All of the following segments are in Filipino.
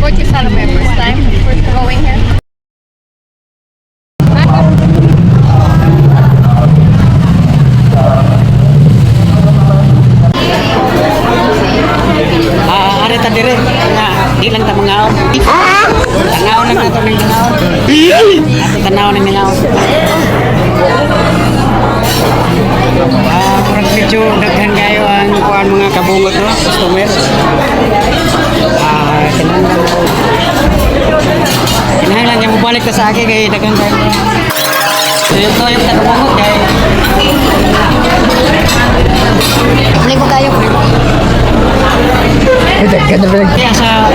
about you, Salome? First time going here? Ari ta dire nga di lang ta mangaon. Tangaw lang nato ning tangaw. Ato tanaw ning tangaw. Murag medyo daghan kayo ang kuan mga kabungot no, customer. Kinahanglan niya mabalik ka sa akin kay daghan kayo. So yung kabungot kay Ligo tayo. Kaya sa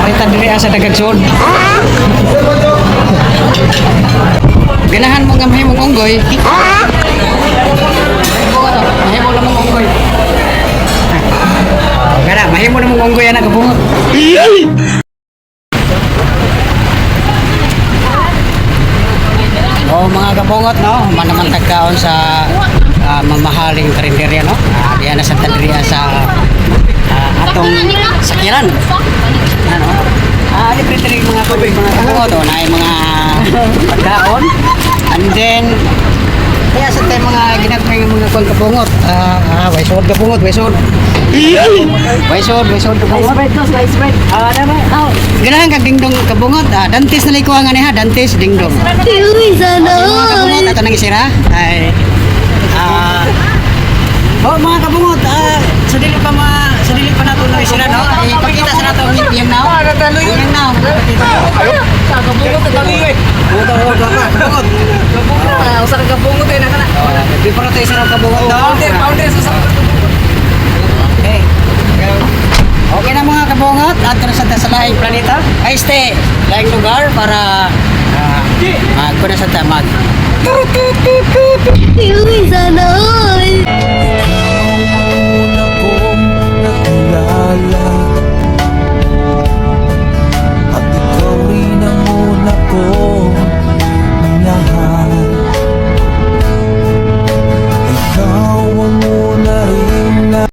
Arita diri asa dagang sud. Ganahan mo nga mahimong unggoy. Mahimo na mong unggoy. Gara, mahimo na mong unggoy anak kabungot. Oh, mga kabungot no, manaman tagkaon sa mamahaling karinderya no. Diyan na sa tadriya sa atong sakiran. Ano? Libre rin mga tubig, mga kabungot o na mga pagkaon. And then kaya sa tayo mga ginagmay mga kabungot. Waisod kabungot, waisod. Waisod kabungot. Ganahan kag dingdong kabungot. Dantis na likuha nga niya, dantis dingdong. Mga kabungot ato nang isira ay mga kabungot, sa dili pa nato na isira no. Ipakita sa nato yung now. Yung now. Sa kabungot ang dali. Kabungot. Usa ka kabungot ay nakana. Di para tayo sa kabungot no. Founder sa Okay. Okay na mga kabungot, ato na sa laing planeta. Ay stay laing lugar para magkuna sa tamag. Sana all.